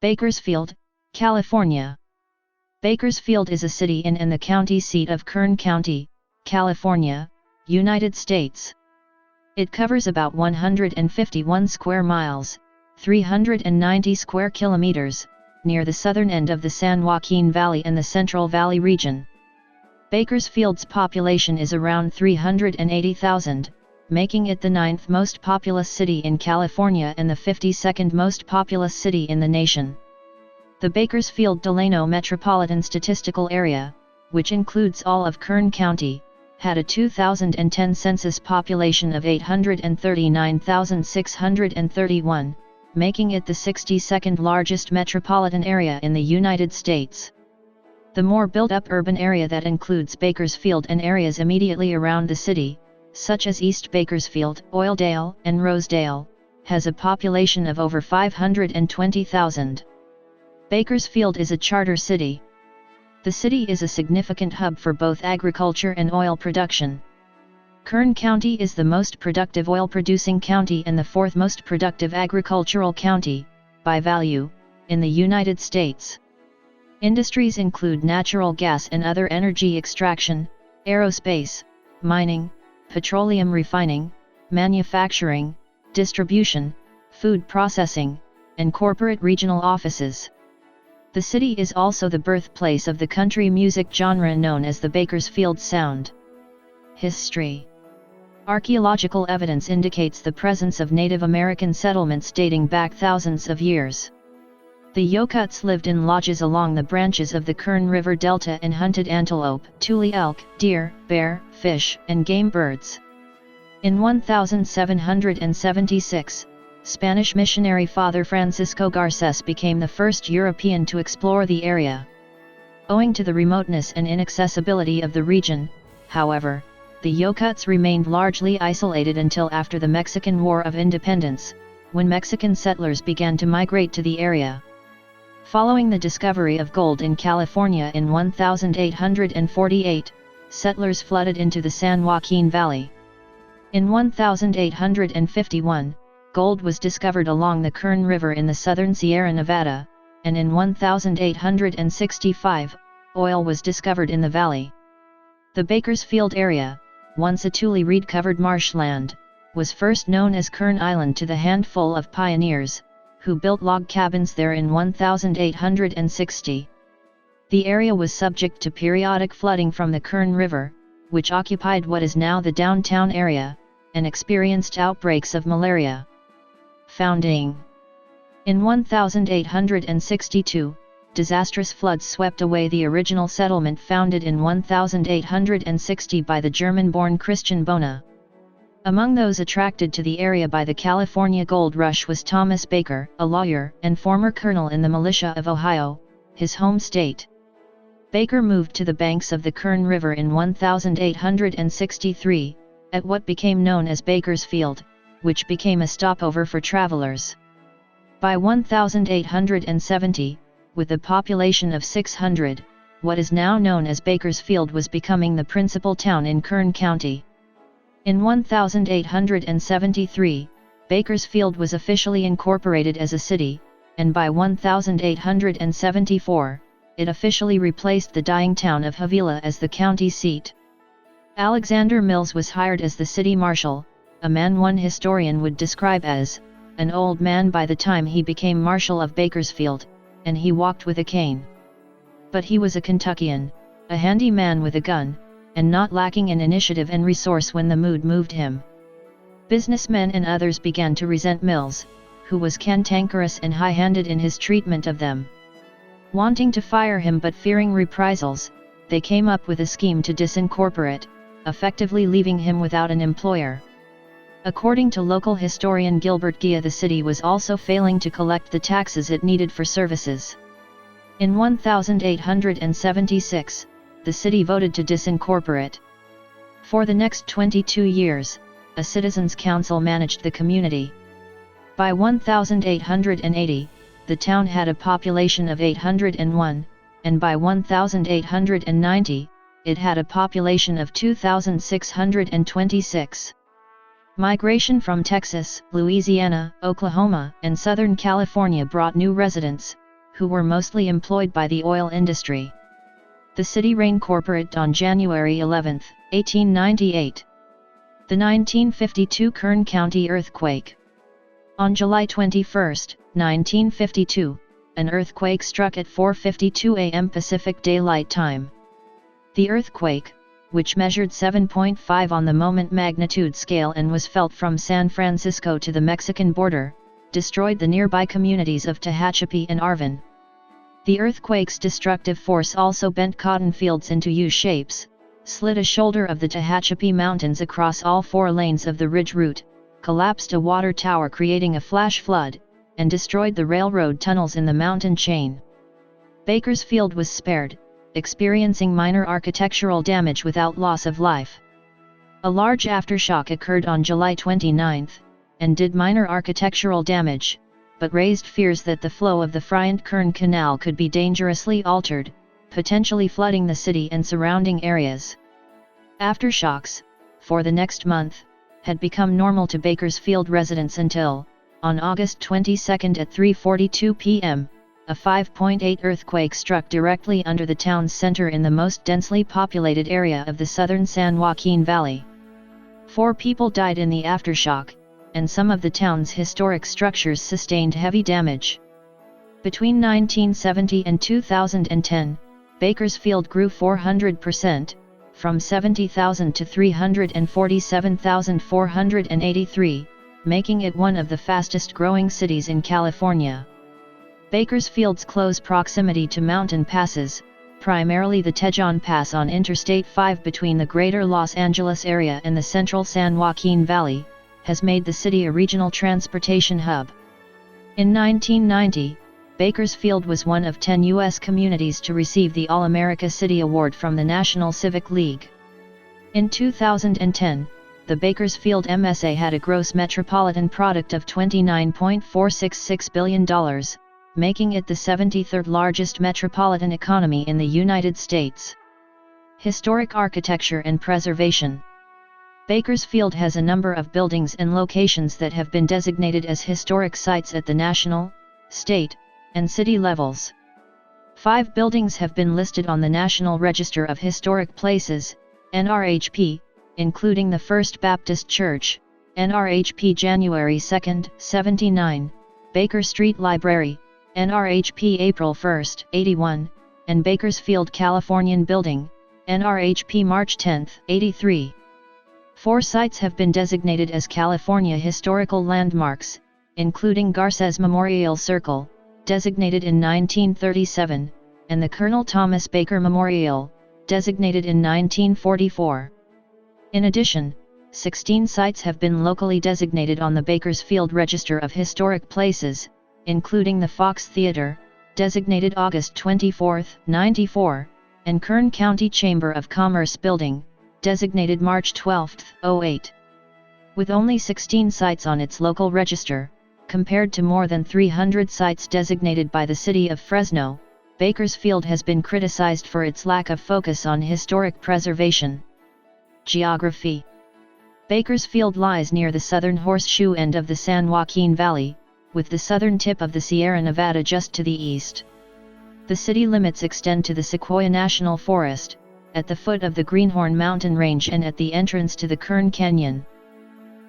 Bakersfield, California. Bakersfield is a city in and the county seat of Kern County, California, United States. It covers about 151 square miles, 390 square kilometers, near the southern end of the San Joaquin Valley and the Central Valley region. Bakersfield's population is around 380,000, making it the 9th most populous city in California and the 52nd most populous city in the nation. The Bakersfield-Delano Metropolitan Statistical Area, which includes all of Kern County, had a 2010 census population of 839,631, making it the 62nd largest metropolitan area in the United States. The more built-up urban area that includes Bakersfield and areas immediately around the city, such as East Bakersfield, Oildale, and Rosedale, has a population of over 520,000. Bakersfield is a charter city. The city is a significant hub for both agriculture and oil production. Kern County is the most productive oil-producing county and the 4th most productive agricultural county, by value, in the United States. Industries include natural gas and other energy extraction, aerospace, mining, petroleum refining, manufacturing, distribution, food processing, and corporate regional offices. The city is also the birthplace of the country music genre known as the Bakersfield Sound. History. Archaeological evidence indicates the presence of Native American settlements dating back thousands of years. The Yokuts lived in lodges along the branches of the Kern River Delta and hunted antelope, tule elk, deer, bear, fish, and game birds. In 1776, Spanish missionary Father Francisco Garces became the first European to explore the area. Owing to the remoteness and inaccessibility of the region, however, the Yokuts remained largely isolated until after the Mexican War of Independence, when Mexican settlers began to migrate to the area. Following the discovery of gold in California in 1848, settlers flooded into the San Joaquin Valley. In 1851, gold was discovered along the Kern River in the southern Sierra Nevada, and in 1865, oil was discovered in the valley. The Bakersfield area, once a tule reed-covered marshland, was first known as Kern Island to the handful of pioneers, who built log cabins there in 1860. The area was subject to periodic flooding from the Kern River, which occupied what is now the downtown area, and experienced outbreaks of malaria. Founding. In 1862, disastrous floods swept away the original settlement founded in 1860 by the German-born Christian Bona. Among those attracted to the area by the California Gold Rush was Thomas Baker, a lawyer and former colonel in the militia of Ohio, his home state. Baker moved to the banks of the Kern River in 1863, at what became known as Bakersfield, which became a stopover for travelers. By 1870, with a population of 600, what is now known as Bakersfield was becoming the principal town in Kern County. In 1873, Bakersfield was officially incorporated as a city, and by 1874, it officially replaced the dying town of Havilah as the county seat. Alexander Mills was hired as the city marshal, a man one historian would describe as an old man by the time he became marshal of Bakersfield, and he walked with a cane. But he was a Kentuckian, a handy man with a gun, and not lacking in initiative and resource when the mood moved him. Businessmen and others began to resent Mills, who was cantankerous and high-handed in his treatment of them. Wanting to fire him but fearing reprisals, they came up with a scheme to disincorporate, effectively leaving him without an employer. According to local historian Gilbert Gia, the city was also failing to collect the taxes it needed for services. In 1876, the city voted to disincorporate. For the next 22 years, a citizens' council managed the community. By 1880, the town had a population of 801, and by 1890, it had a population of 2,626. Migration from Texas, Louisiana, Oklahoma, and Southern California brought new residents, who were mostly employed by the oil industry. The city reigned corporate on January 11, 1898. The 1952 Kern County earthquake. On July 21, 1952, an earthquake struck at 4:52 a.m. Pacific Daylight Time. The earthquake, which measured 7.5 on the moment magnitude scale and was felt from San Francisco to the Mexican border, destroyed the nearby communities of Tehachapi and Arvin. The earthquake's destructive force also bent cotton fields into U-shapes, slid a shoulder of the Tehachapi Mountains across all 4 lanes of the ridge route, collapsed a water tower creating a flash flood, and destroyed the railroad tunnels in the mountain chain. Bakersfield was spared, experiencing minor architectural damage without loss of life. A large aftershock occurred on July 29, and did minor architectural damage, but raised fears that the flow of the Friant-Kern Canal could be dangerously altered, potentially flooding the city and surrounding areas. Aftershocks, for the next month, had become normal to Bakersfield residents until, on August 22 at 3:42 p.m., a 5.8 earthquake struck directly under the town's center in the most densely populated area of the southern San Joaquin Valley. 4 people died in the aftershock, and some of the town's historic structures sustained heavy damage. Between 1970 and 2010, Bakersfield grew 400%, from 70,000 to 347,483, making it one of the fastest-growing cities in California. Bakersfield's close proximity to mountain passes, primarily the Tejon Pass on Interstate 5 between the greater Los Angeles area and the central San Joaquin Valley, has made the city a regional transportation hub. In 1990, Bakersfield was one of 10 U.S. communities to receive the All-America City Award from the National Civic League. In 2010, the Bakersfield MSA had a gross metropolitan product of $29.466 billion, making it the 73rd largest metropolitan economy in the United States. Historic architecture and preservation. Bakersfield has a number of buildings and locations that have been designated as historic sites at the national, state, and city levels. 5 buildings have been listed on the National Register of Historic Places, NRHP, including the First Baptist Church, NRHP January 2, 79, Baker Street Library, NRHP April 1, 81, and Bakersfield Californian Building, NRHP March 10, 83. 4 sites have been designated as California Historical Landmarks, including Garces Memorial Circle, designated in 1937, and the Colonel Thomas Baker Memorial, designated in 1944. In addition, 16 sites have been locally designated on the Bakersfield Register of Historic Places, including the Fox Theater, designated August 24, 94, and Kern County Chamber of Commerce Building, designated March 12, 08. With only 16 sites on its local register, compared to more than 300 sites designated by the city of Fresno, Bakersfield has been criticized for its lack of focus on historic preservation. Geography. Bakersfield lies near the southern horseshoe end of the San Joaquin Valley, with the southern tip of the Sierra Nevada just to the east. The city limits extend to the Sequoia National Forest, at the foot of the Greenhorn Mountain Range and at the entrance to the Kern Canyon.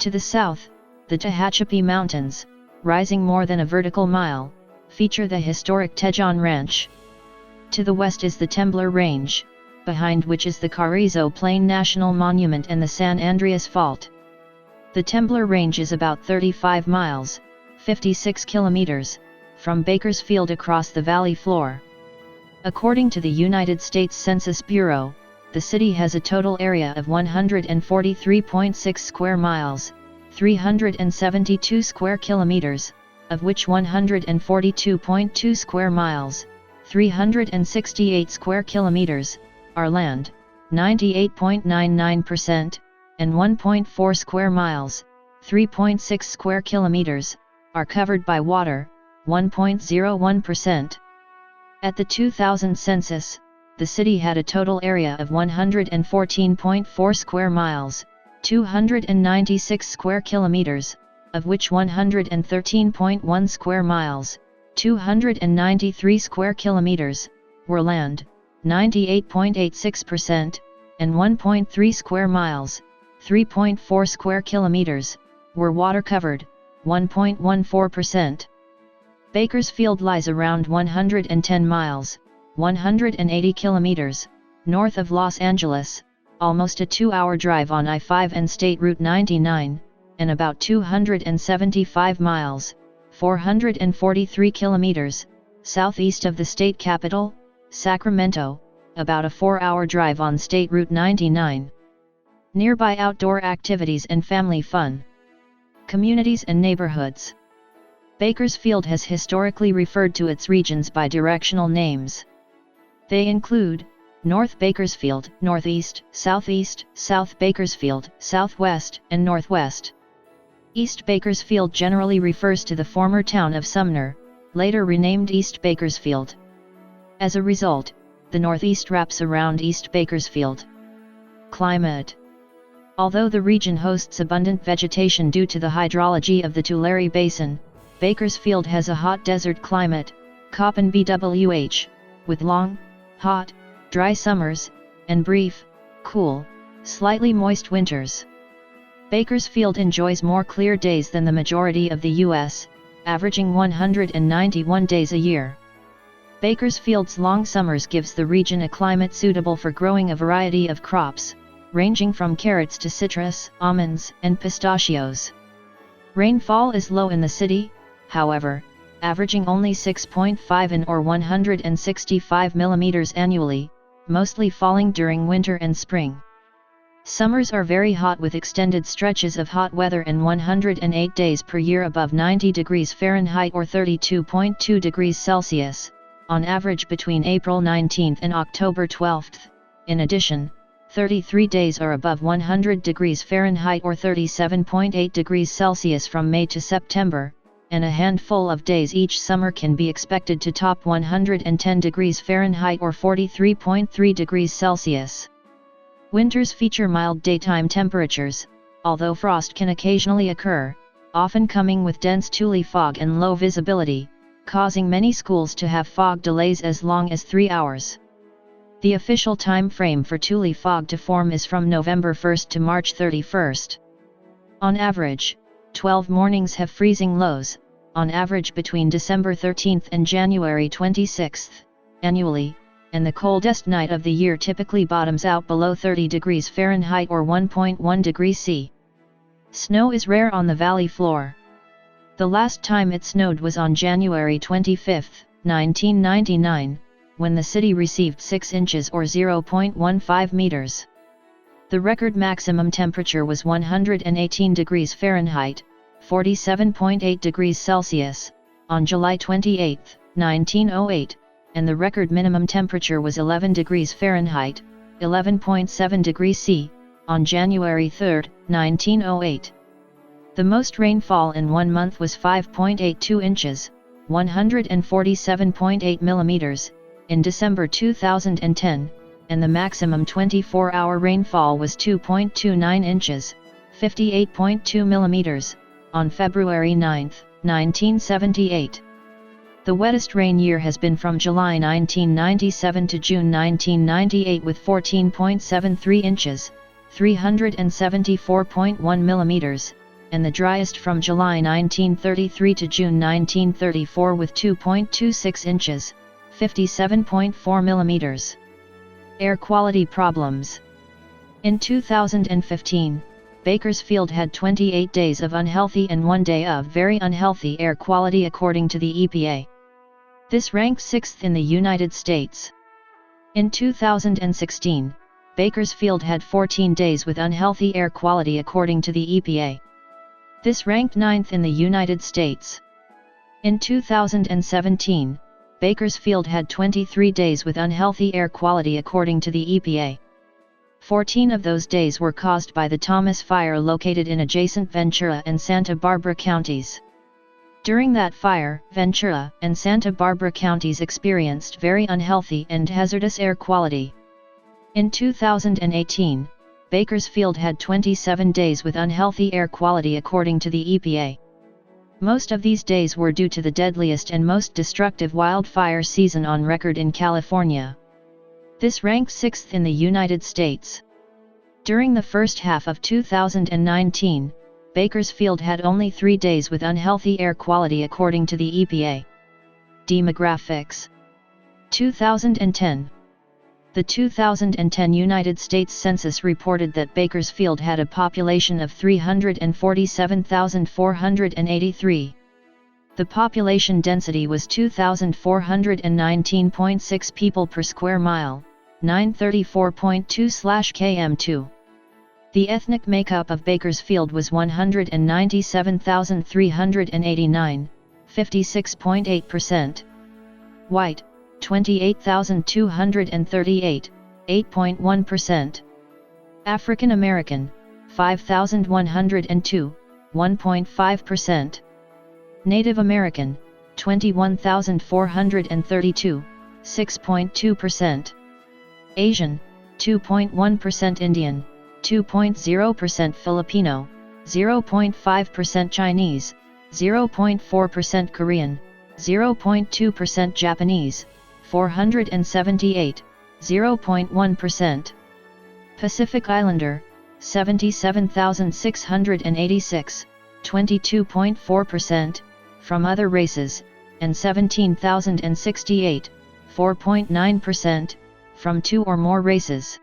To the south, the Tehachapi Mountains, rising more than a vertical mile, feature the historic Tejon Ranch. To the west is the Temblor Range, behind which is the Carrizo Plain National Monument and the San Andreas Fault. The Temblor Range is about 35 miles, 56 kilometers, from Bakersfield across the valley floor. According to the United States Census Bureau, the city has a total area of 143.6 square miles, 372 square kilometers, of which 142.2 square miles, 368 square kilometers, are land, 98.99%, and 1.4 square miles, 3.6 square kilometers, are covered by water, 1.01%. At the 2000 census, the city had a total area of 114.4 square miles, 296 square kilometers, of which 113.1 square miles, 293 square kilometers, were land, 98.86%, and 1.3 square miles, 3.4 square kilometers, were water covered, 1.14%. Bakersfield lies around 110 miles, 180 kilometers, north of Los Angeles, almost a 2-hour drive on I-5 and State Route 99, and about 275 miles, 443 kilometers, southeast of the state capital, Sacramento, about a 4-hour drive on State Route 99. Nearby outdoor activities and family fun. Communities and neighborhoods. Bakersfield has historically referred to its regions by directional names. They include North Bakersfield, Northeast, Southeast, South Bakersfield, Southwest, and Northwest. East Bakersfield generally refers to the former town of Sumner, later renamed East Bakersfield. As a result, the Northeast wraps around East Bakersfield. Climate. Although the region hosts abundant vegetation due to the hydrology of the Tulare Basin, Bakersfield has a hot desert climate, Köppen BWH, with long, hot, dry summers, and brief, cool, slightly moist winters. Bakersfield enjoys more clear days than the majority of the U.S., averaging 191 days a year. Bakersfield's long summers gives the region a climate suitable for growing a variety of crops, ranging from carrots to citrus, almonds, and pistachios. Rainfall is low in the city, however, averaging only 6.5 in or 165 millimeters annually, mostly falling during winter and spring. Summers are very hot with extended stretches of hot weather and 108 days per year above 90 degrees Fahrenheit or 32.2 degrees Celsius, on average between April 19 and October 12. In addition, 33 days are above 100 degrees Fahrenheit or 37.8 degrees Celsius from May to September, and a handful of days each summer can be expected to top 110 degrees Fahrenheit or 43.3 degrees Celsius. Winters feature mild daytime temperatures, although frost can occasionally occur, often coming with dense tule fog and low visibility, causing many schools to have fog delays as long as 3 hours. The official time frame for tule fog to form is from November 1 to March 31. On average, 12 mornings have freezing lows, on average between December 13 and January 26, annually, and the coldest night of the year typically bottoms out below 30 degrees Fahrenheit or 1.1 degrees C. Snow is rare on the valley floor. The last time it snowed was on January 25, 1999, when the city received 6 inches or 0.15 meters. The record maximum temperature was 118 degrees Fahrenheit, 47.8 degrees Celsius, on July 28, 1908, and the record minimum temperature was 11 degrees Fahrenheit, 11.7 degrees C, on January 3, 1908. The most rainfall in one month was 5.82 inches, 147.8 millimeters, in December 2010, and the maximum 24-hour rainfall was 2.29 inches, 58.2 millimeters, on February 9, 1978. The wettest rain year has been from July 1997 to June 1998 with 14.73 inches, 374.1 millimeters, and the driest from July 1933 to June 1934 with 2.26 inches, 57.4 millimeters. Air quality problems. In 2015, Bakersfield had 28 days of unhealthy and 1 day of very unhealthy air quality according to the EPA. This ranks 6th in the United States. In 2016, Bakersfield had 14 days with unhealthy air quality according to the EPA. This ranked 9th in the United States. In 2017, Bakersfield had 23 days with unhealthy air quality according to the EPA. 14 of those days were caused by the Thomas Fire located in adjacent Ventura and Santa Barbara counties. During that fire, Ventura and Santa Barbara counties experienced very unhealthy and hazardous air quality. In 2018, Bakersfield had 27 days with unhealthy air quality according to the EPA. Most of these days were due to the deadliest and most destructive wildfire season on record in California. This ranked 6th in the United States. During the first half of 2019, Bakersfield had only 3 days with unhealthy air quality according to the EPA. Demographics. 2010. The 2010 United States Census reported that Bakersfield had a population of 347,483. The population density was 2,419.6 people per square mile, 934.2/km2. The ethnic makeup of Bakersfield was 197,389, 56.8%. White, 28,238, 8.1%. African American, 5,102, 1.5%. Native American, 21,432, 6.2%. Asian, 2.1%. Indian, 2.0% Filipino, 0.5% Chinese, 0.4% Korean, 0.2% Japanese, 478, 0.1%. Pacific Islander, 77,686, 22.4%, from other races, and 17,068, 4.9%, from 2 or more races.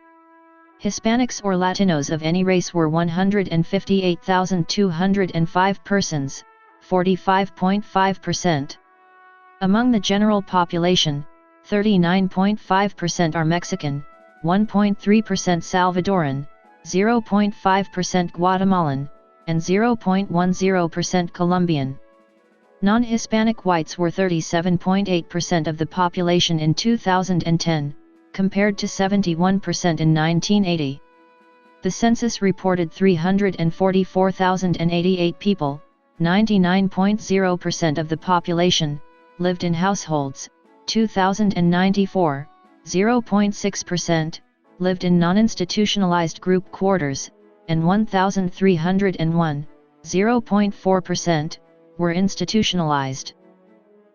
Hispanics or Latinos of any race were 158,205 persons, 45.5%. Among the general population, 39.5% are Mexican, 1.3% Salvadoran, 0.5% Guatemalan, and 0.10% Colombian. Non-Hispanic whites were 37.8% of the population in 2010, compared to 71% in 1980. The census reported 344,088 people, 99.0% of the population, lived in households. 2,094, 0.6%, lived in non-institutionalized group quarters, and 1,301, 0.4%, were institutionalized.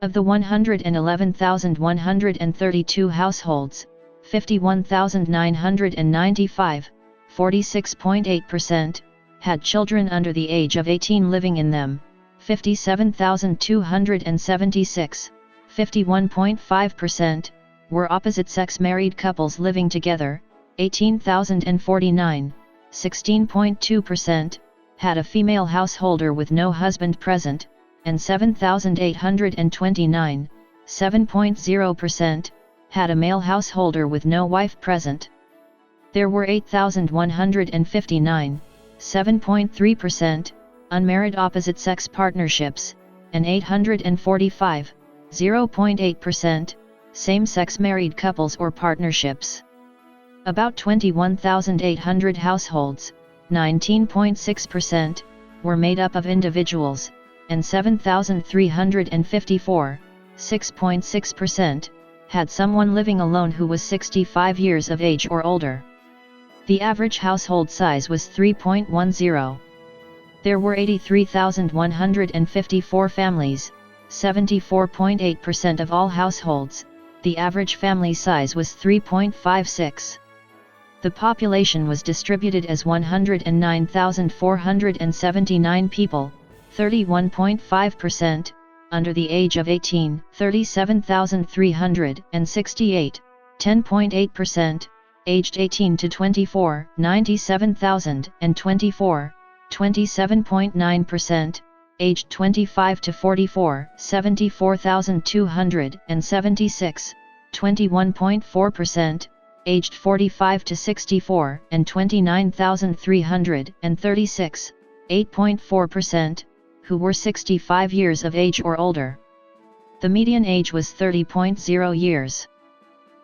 Of the 111,132 households, 51,995, 46.8%, had children under the age of 18 living in them, 57,276, 51.5%, were opposite-sex married couples living together, 18,049, 16.2%, had a female householder with no husband present, and 7,829, 7.0%, had a male householder with no wife present. There were 8,159, 7.3%, unmarried opposite-sex partnerships, and 845, 0.8%, same-sex married couples or partnerships. About 21,800 households, 19.6%, were made up of individuals, and 7,354, 6.6%, had someone living alone who was 65 years of age or older. The average household size was 3.10. There were 83,154 families, 74.8% of all households. The average family size was 3.56. The population was distributed as 109,479 people, 31.5%, under the age of 18, 37,368, 10.8%, aged 18 to 24, 97,024, 27.9%, aged 25 to 44, 74,276, 21.4%, aged 45 to 64, and 29,336, 8.4%, who were 65 years of age or older. The median age was 30.0 years.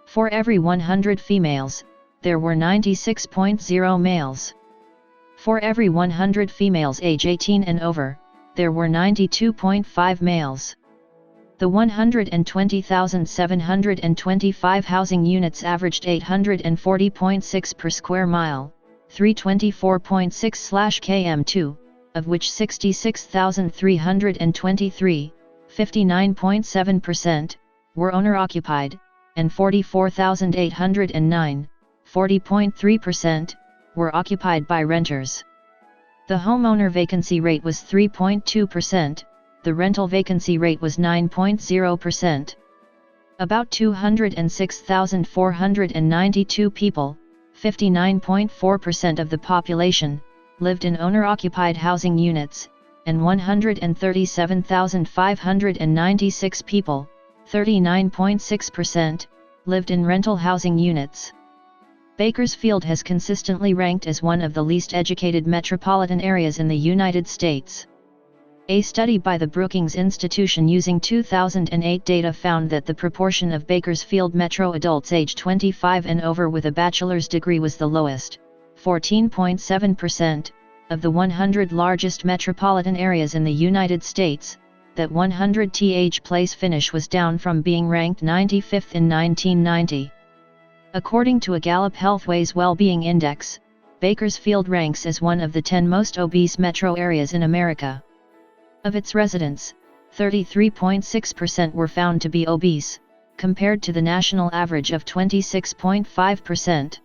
For every 100 females, there were 96.0 males. For every 100 females age 18 and over, there were 92.5 males. The 120,725 housing units averaged 840.6 per square mile, 324.6/km2, of which 66,323, 59.7%, were owner-occupied, and 44,809, 40.3%, were occupied by renters. The homeowner vacancy rate was 3.2%, the rental vacancy rate was 9.0%. About 206,492 people, 59.4% of the population, lived in owner-occupied housing units, and 137,596 people, 39.6%, lived in rental housing units. Bakersfield has consistently ranked as one of the least educated metropolitan areas in the United States. A study by the Brookings Institution using 2008 data found that the proportion of Bakersfield metro adults age 25 and over with a bachelor's degree was the lowest, 14.7%, of the 100 largest metropolitan areas in the United States. That 100th place finish was down from being ranked 95th in 1990. According to a Gallup Healthways Wellbeing Index, Bakersfield ranks as one of the 10 most obese metro areas in America. Of its residents, 33.6% were found to be obese, compared to the national average of 26.5%.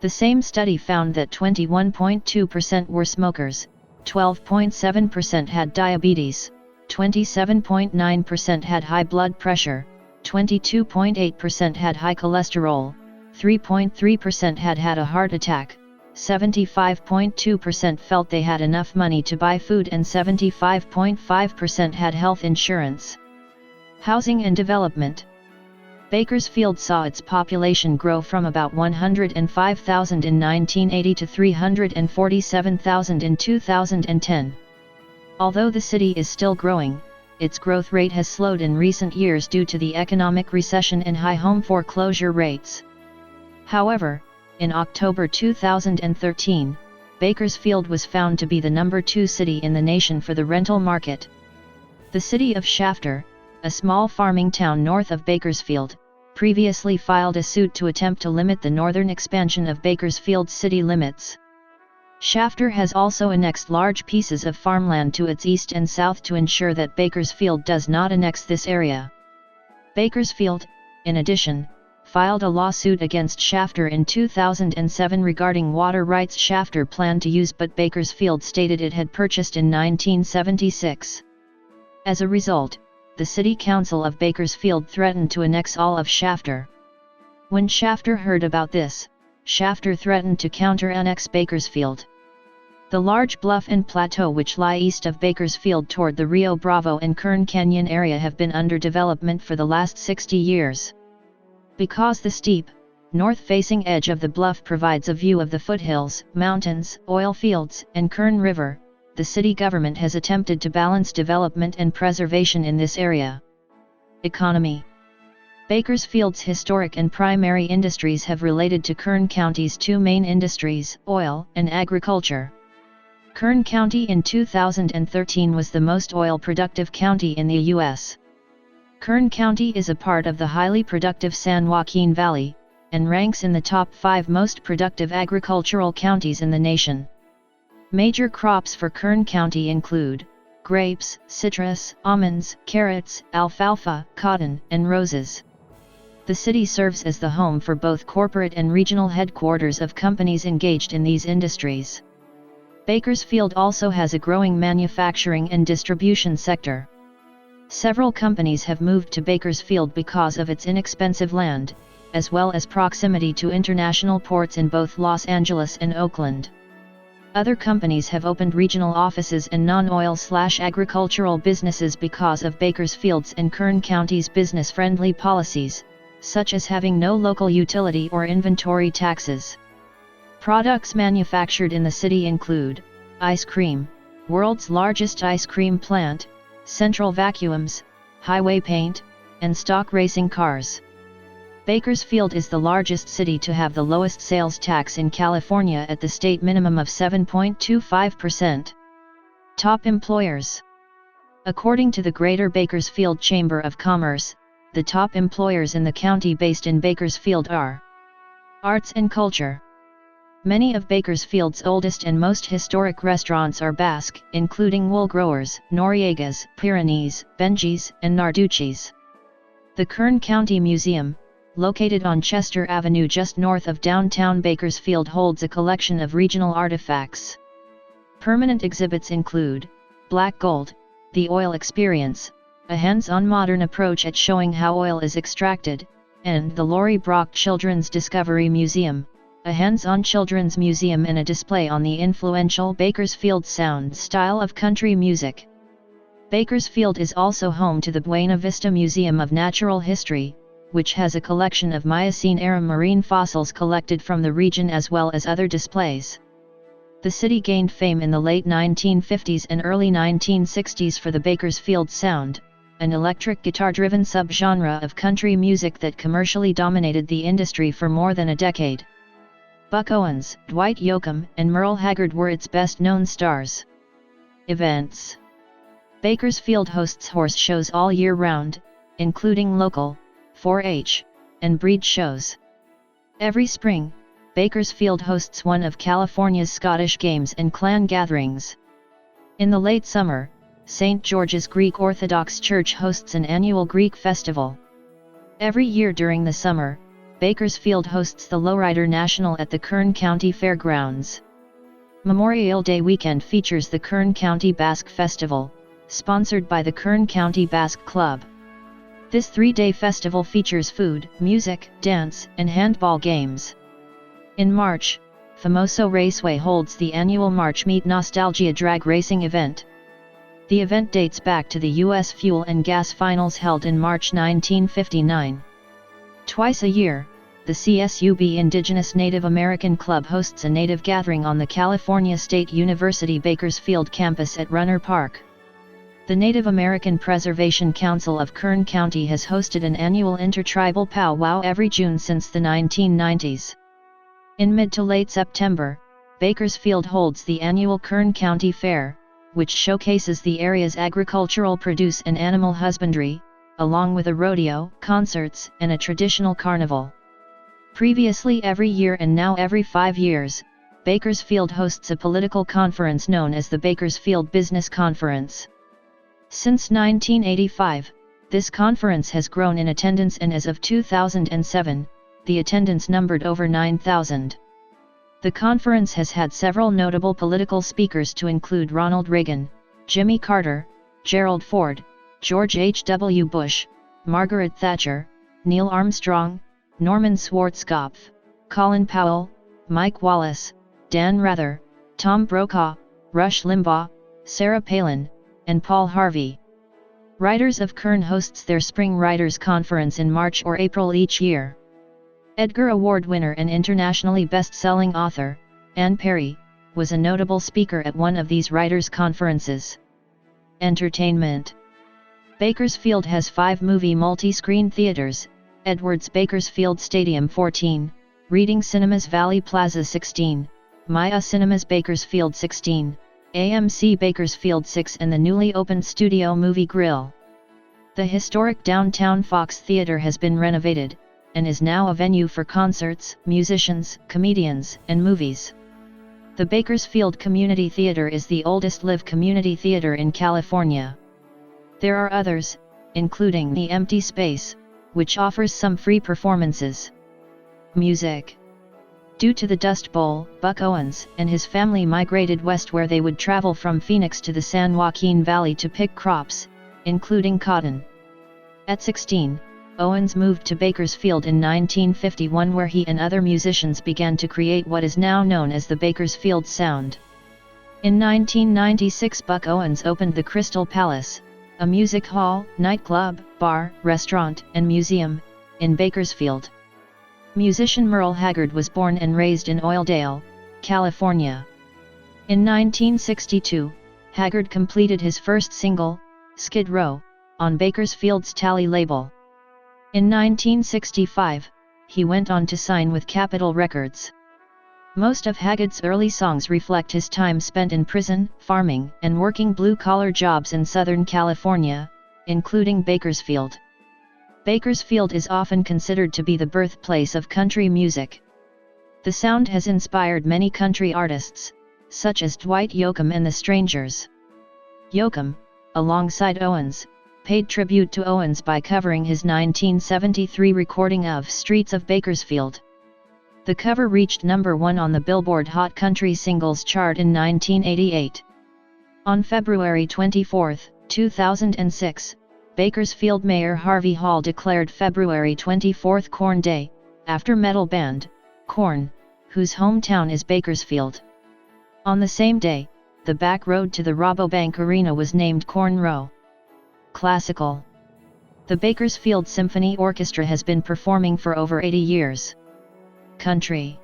The same study found that 21.2% were smokers, 12.7% had diabetes, 27.9% had high blood pressure, 22.8% had high cholesterol, 3.3% had a heart attack, 75.2% felt they had enough money to buy food, and 75.5% had health insurance. Housing and development. Bakersfield saw its population grow from about 105,000 in 1980 to 347,000 in 2010. Although the city is still growing, its growth rate has slowed in recent years due to the economic recession and high home foreclosure rates. However, in October 2013, Bakersfield was found to be the number 2 city in the nation for the rental market. The city of Shafter, a small farming town north of Bakersfield, previously filed a suit to attempt to limit the northern expansion of Bakersfield's city limits. Shafter has also annexed large pieces of farmland to its east and south to ensure that Bakersfield does not annex this area. Bakersfield, in addition, filed a lawsuit against Shafter in 2007 regarding water rights Shafter planned to use but Bakersfield stated it had purchased in 1976. As a result, the City Council of Bakersfield threatened to annex all of Shafter. When Shafter heard about this, Shafter threatened to counter-annex Bakersfield. The large bluff and plateau which lie east of Bakersfield toward the Rio Bravo and Kern Canyon area have been under development for the last 60 years. Because the steep, north-facing edge of the bluff provides a view of the foothills, mountains, oil fields, and Kern River, the city government has attempted to balance development and preservation in this area. Economy. Bakersfield's historic and primary industries have related to Kern County's 2 main industries, oil and agriculture. Kern County in 2013 was the most oil-productive county in the U.S. Kern County is a part of the highly productive San Joaquin Valley, and ranks in the top 5 most productive agricultural counties in the nation. Major crops for Kern County include grapes, citrus, almonds, carrots, alfalfa, cotton, and roses. The city serves as the home for both corporate and regional headquarters of companies engaged in these industries. Bakersfield also has a growing manufacturing and distribution sector. Several companies have moved to Bakersfield because of its inexpensive land, as well as proximity to international ports in both Los Angeles and Oakland. Other companies have opened regional offices and non-oil/agricultural businesses because of Bakersfield's and Kern County's business-friendly policies, such as having no local utility or inventory taxes. Products manufactured in the city include ice cream, world's largest ice cream plant, central vacuums, highway paint, and stock racing cars. Bakersfield is the largest city to have the lowest sales tax in California at the state minimum of 7.25%. Top employers. According to the Greater Bakersfield Chamber of Commerce, the top employers in the county based in Bakersfield are Arts and Culture, Many of Bakersfield's oldest and most historic restaurants are Basque, including Wool Growers, Noriega's, Pyrenees, Benji's, and Narducci's. The Kern County Museum, located on Chester Avenue just north of downtown Bakersfield, holds a collection of regional artifacts. Permanent exhibits include Black Gold, the Oil Experience, a hands-on modern approach at showing how oil is extracted, and the Laurie Brock Children's Discovery Museum, a hands-on children's museum and a display on the influential Bakersfield sound style of country music. Bakersfield is also home to the Buena Vista Museum of Natural History, which has a collection of Miocene-era marine fossils collected from the region as well as other displays. The city gained fame in the late 1950s and early 1960s for the Bakersfield Sound, an electric guitar-driven subgenre of country music that commercially dominated the industry for more than a decade. Buck Owens, Dwight Yoakam, and Merle Haggard were its best-known stars. Events. Bakersfield hosts horse shows all year round, including local, 4-H, and breed shows. Every spring, Bakersfield hosts one of California's Scottish games and clan gatherings. In the late summer, St. George's Greek Orthodox Church hosts an annual Greek festival. Every year during the summer, Bakersfield hosts the Lowrider National at the Kern County Fairgrounds. Memorial Day weekend features the Kern County Basque Festival, sponsored by the Kern County Basque Club. This 3-day festival features food, music, dance, and handball games. In March, Famoso Raceway holds the annual March Meet Nostalgia drag racing event. The event dates back to the U.S. Fuel and Gas Finals held in March 1959. Twice a year, the CSUB Indigenous Native American Club hosts a native gathering on the California State University Bakersfield campus at Runner Park. The Native American Preservation Council of Kern County has hosted an annual intertribal powwow every June since the 1990s. In mid to late September, Bakersfield holds the annual Kern County Fair, which showcases the area's agricultural produce and animal husbandry, along with a rodeo, concerts, and a traditional carnival. Previously every year and now every 5 years, Bakersfield hosts a political conference known as the Bakersfield Business Conference. Since 1985, this conference has grown in attendance, and as of 2007, the attendance numbered over 9,000. The conference has had several notable political speakers to include Ronald Reagan, Jimmy Carter, Gerald Ford, George H.W. Bush, Margaret Thatcher, Neil Armstrong, Norman Schwarzkopf, Colin Powell, Mike Wallace, Dan Rather, Tom Brokaw, Rush Limbaugh, Sarah Palin, and Paul Harvey. Writers of Kern hosts their Spring Writers Conference in March or April each year. Edgar Award winner and internationally best-selling author, Anne Perry, was a notable speaker at one of these writers' conferences. Entertainment. Bakersfield has 5 movie multi-screen theaters: Edwards Bakersfield Stadium 14, Reading Cinemas Valley Plaza 16, Maya Cinemas Bakersfield 16, AMC Bakersfield 6, and the newly opened Studio Movie Grill. The historic downtown Fox Theater has been renovated, and is now a venue for concerts, musicians, comedians, and movies. The Bakersfield Community Theater is the oldest live community theater in California. There are others, including the Empty Space, which offers some free performances. Music. Due to the Dust Bowl, Buck Owens and his family migrated west, where they would travel from Phoenix to the San Joaquin Valley to pick crops, including cotton. At 16, Owens moved to Bakersfield in 1951, where he and other musicians began to create what is now known as the Bakersfield Sound. In 1996, Buck Owens opened the Crystal Palace, a music hall, nightclub, bar, restaurant, and museum, in Bakersfield. Musician Merle Haggard was born and raised in Oildale, California. In 1962, Haggard completed his first single, Skid Row, on Bakersfield's Tally label. In 1965, he went on to sign with Capitol Records. Most of Haggard's early songs reflect his time spent in prison, farming, and working blue-collar jobs in Southern California, including Bakersfield. Bakersfield is often considered to be the birthplace of country music. The sound has inspired many country artists, such as Dwight Yoakam and the Strangers. Yoakam, alongside Owens, paid tribute to Owens by covering his 1973 recording of Streets of Bakersfield. The cover reached number 1 on the Billboard Hot Country Singles chart in 1988. On February 24, 2006, Bakersfield Mayor Harvey Hall declared February 24 Corn Day, after metal band, Korn, whose hometown is Bakersfield. On the same day, the back road to the Rabobank Arena was named Korn Row. Classical. The Bakersfield Symphony Orchestra has been performing for over 80 years. Country.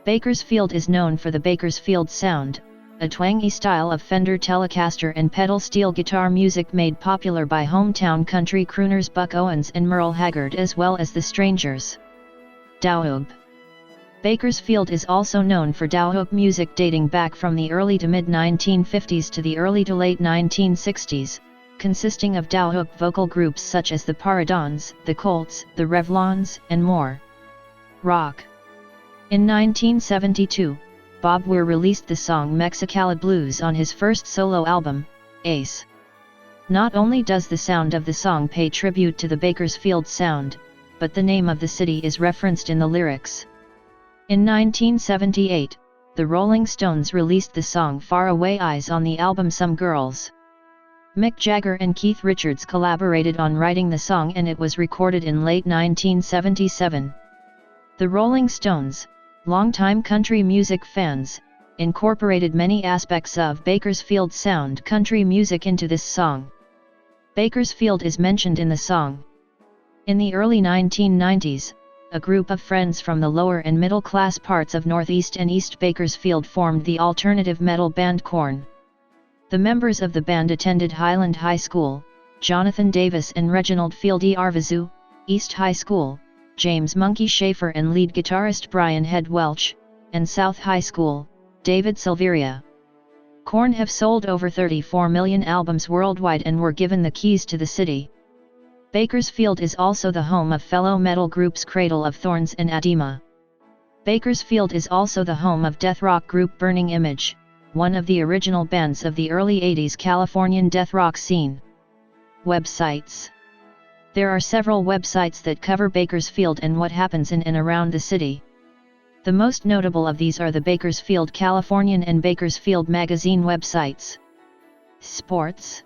Bakersfield is known for the Bakersfield sound, a twangy style of Fender Telecaster and pedal steel guitar music made popular by hometown country crooners Buck Owens and Merle Haggard as well as the Strangers. Dowhoop. Bakersfield is also known for dowhoop music dating back from the early to mid-1950s to the early to late 1960s, consisting of dowhoop vocal groups such as the Paradons, the Colts, the Revlons, and more. Rock. In 1972, Bob Weir released the song Mexicali Blues on his first solo album, Ace. Not only does the sound of the song pay tribute to the Bakersfield sound, but the name of the city is referenced in the lyrics. In 1978, the Rolling Stones released the song Faraway Eyes on the album Some Girls. Mick Jagger and Keith Richards collaborated on writing the song and it was recorded in late 1977. The Rolling Stones, longtime country music fans, incorporated many aspects of Bakersfield sound country music into this song. Bakersfield is mentioned in the song. In the early 1990s, a group of friends from the lower and middle class parts of Northeast and East Bakersfield formed the alternative metal band Korn. The members of the band attended Highland High School, Jonathan Davis and Reginald Fieldy Arvizu, East High School, James Monkey Schaefer and lead guitarist Brian Head Welch, and South High School, David Silveria. Korn have sold over 34 million albums worldwide and were given the keys to the city. Bakersfield is also the home of fellow metal groups Cradle of Thorns and Adema. Bakersfield is also the home of death rock group Burning Image, one of the original bands of the early 80s Californian death rock scene. Websites. There are several websites that cover Bakersfield and what happens in and around the city. The most notable of these are the Bakersfield Californian and Bakersfield Magazine websites. Sports.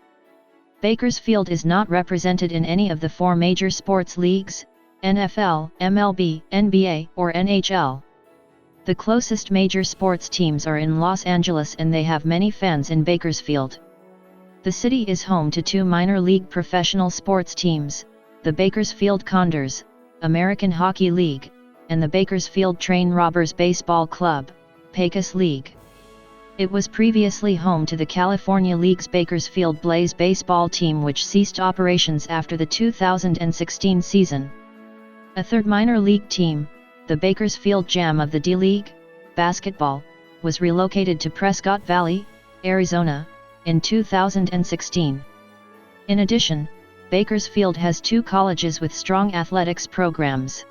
Bakersfield is not represented in any of the 4 major sports leagues, NFL, MLB, NBA, or NHL. The closest major sports teams are in Los Angeles and they have many fans in Bakersfield. The city is home to 2 minor league professional sports teams, the Bakersfield Condors, American Hockey League, and the Bakersfield Train Robbers Baseball Club, Pecos League. It was previously home to the California League's Bakersfield Blaze baseball team which ceased operations after the 2016 season. A third minor league team, the Bakersfield Jam of the D-League, basketball, was relocated to Prescott Valley, Arizona, in 2016. In addition, Bakersfield has 2 colleges with strong athletics programs.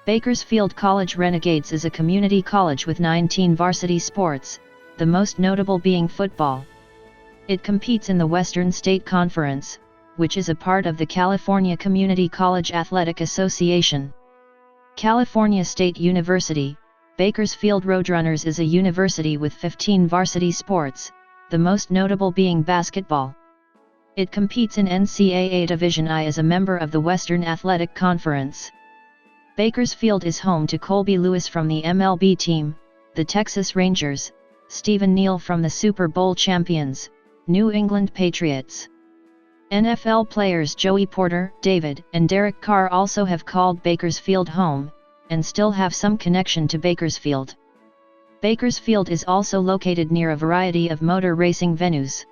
Bakersfield College Renegades is a community college with 19 varsity sports, the most notable being football. It competes in the Western State Conference, which is a part of the California Community College Athletic Association. California State University, Bakersfield Roadrunners is a university with 15 varsity sports, the most notable being basketball. It competes in NCAA Division I as a member of the Western Athletic Conference. Bakersfield is home to Colby Lewis from the MLB team, the Texas Rangers, Stephen Neal from the Super Bowl champions, New England Patriots. NFL players Joey Porter, David, and Derek Carr also have called Bakersfield home, and still have some connection to Bakersfield. Bakersfield is also located near a variety of motor racing venues.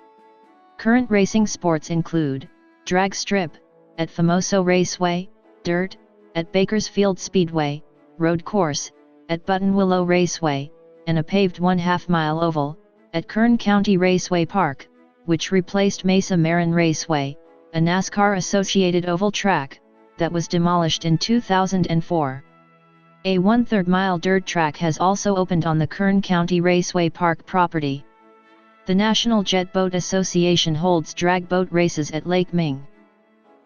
Current racing sports include drag strip, at Famoso Raceway, dirt, at Bakersfield Speedway, road course, at Buttonwillow Raceway, and a paved 1/2 mile oval, at Kern County Raceway Park, which replaced Mesa Marin Raceway, a NASCAR-associated oval track, that was demolished in 2004. A 1/3 mile dirt track has also opened on the Kern County Raceway Park property. The National Jet Boat Association holds drag boat races at Lake Ming.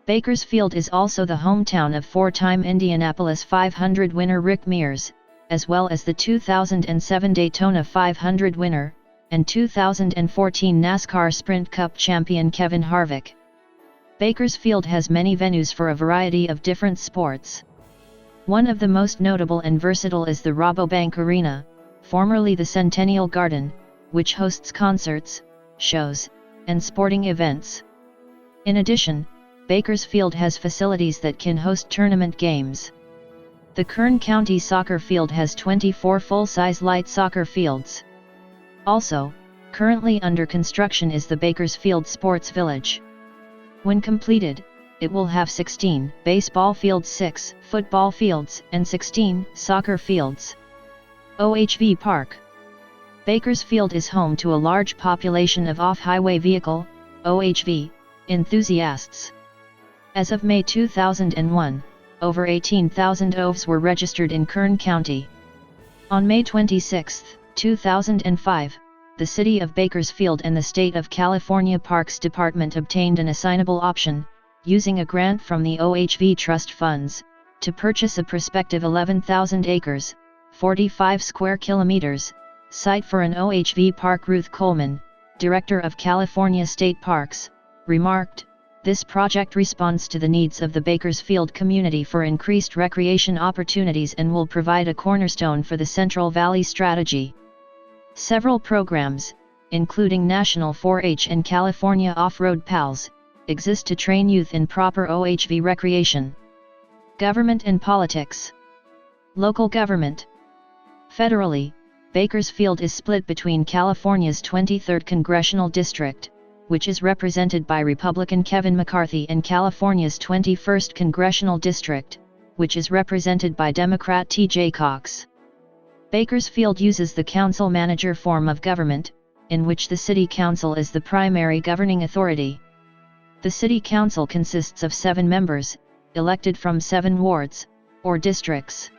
Bakersfield is also the hometown of four-time Indianapolis 500 winner Rick Mears, as well as the 2007 Daytona 500 winner, and 2014 NASCAR Sprint Cup champion Kevin Harvick. Bakersfield has many venues for a variety of different sports. One of the most notable and versatile is the Rabobank Arena, formerly the Centennial Garden, which hosts concerts, shows, and sporting events. In addition, Bakersfield has facilities that can host tournament games. The Kern County Soccer Field has 24 full-size light soccer fields. Also, currently under construction is the Bakersfield Sports Village. When completed, it will have 16 baseball fields, 6 football fields, and 16 soccer fields. OHV Park. Bakersfield is home to a large population of off-highway vehicle, OHV, enthusiasts. As of May 2001, over 18,000 OHVs were registered in Kern County. On May 26, 2005, the City of Bakersfield and the State of California Parks Department obtained an assignable option, using a grant from the OHV Trust Funds, to purchase a prospective 11,000 acres, 45 square kilometers, site for an OHV park. Ruth Coleman, Director of California State Parks, remarked, "This project responds to the needs of the Bakersfield community for increased recreation opportunities and will provide a cornerstone for the Central Valley strategy." Several programs, including National 4-H and California Off-Road Pals, exist to train youth in proper OHV recreation. Government and politics. Local government. Federally, Bakersfield is split between California's 23rd Congressional District, which is represented by Republican Kevin McCarthy, and California's 21st Congressional District, which is represented by Democrat T.J. Cox. Bakersfield uses the council-manager form of government, in which the City Council is the primary governing authority. The City Council consists of 7 members, elected from 7 wards, or districts.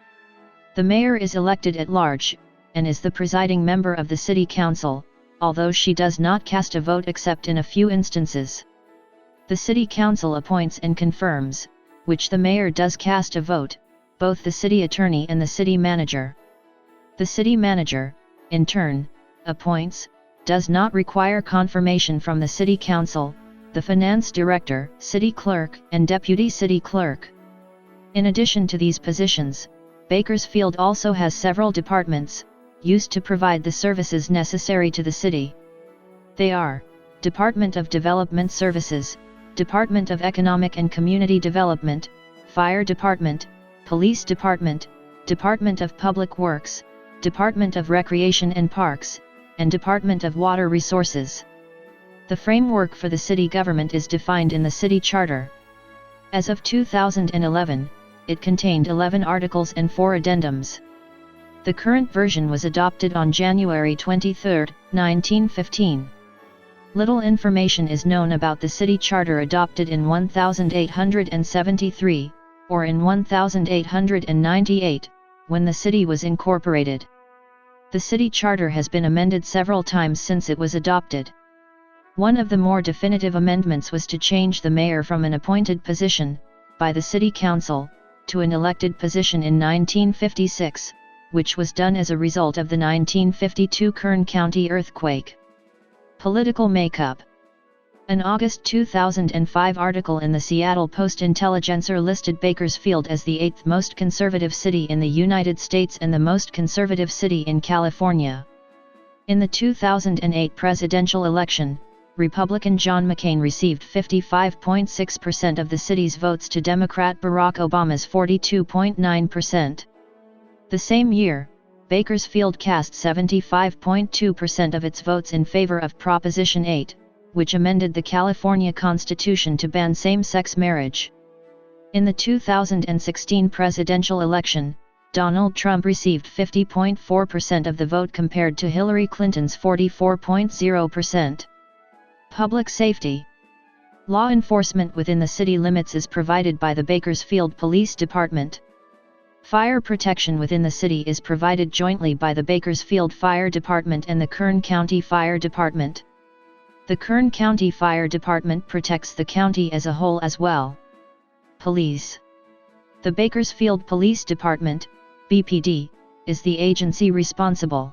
The mayor is elected at large, and is the presiding member of the City Council, although she does not cast a vote except in a few instances. The City Council appoints and confirms, which the mayor does cast a vote, both the city attorney and the city manager. The city manager, in turn, appoints, does not require confirmation from the City Council, the finance director, city clerk, and deputy city clerk. In addition to these positions, Bakersfield also has several departments, used to provide the services necessary to the city. They are: Department of Development Services, Department of Economic and Community Development, Fire Department, Police Department, Department of Public Works, Department of Recreation and Parks, and Department of Water Resources. The framework for the city government is defined in the city charter. As of 2011, it contained 11 articles and 4 addendums. The current version was adopted on January 23, 1915. Little information is known about the city charter adopted in 1873, or in 1898, when the city was incorporated. The city charter has been amended several times since it was adopted. One of the more definitive amendments was to change the mayor from an appointed position, by the city council, to an elected position in 1956, which was done as a result of the 1952 Kern County earthquake. Political makeup. An August 2005 article in the Seattle Post-Intelligencer listed Bakersfield as the 8th most conservative city in the United States and the most conservative city in California. In the 2008 presidential election, Republican John McCain received 55.6% of the city's votes to Democrat Barack Obama's 42.9%. The same year, Bakersfield cast 75.2% of its votes in favor of Proposition 8, which amended the California Constitution to ban same-sex marriage. In the 2016 presidential election, Donald Trump received 50.4% of the vote compared to Hillary Clinton's 44.0%. Public safety. Law enforcement within the city limits is provided by the Bakersfield Police Department. Fire protection within the city is provided jointly by the Bakersfield Fire Department and the Kern County Fire Department. The Kern County Fire Department protects the county as a whole as well. Police. The Bakersfield Police Department, BPD, is the agency responsible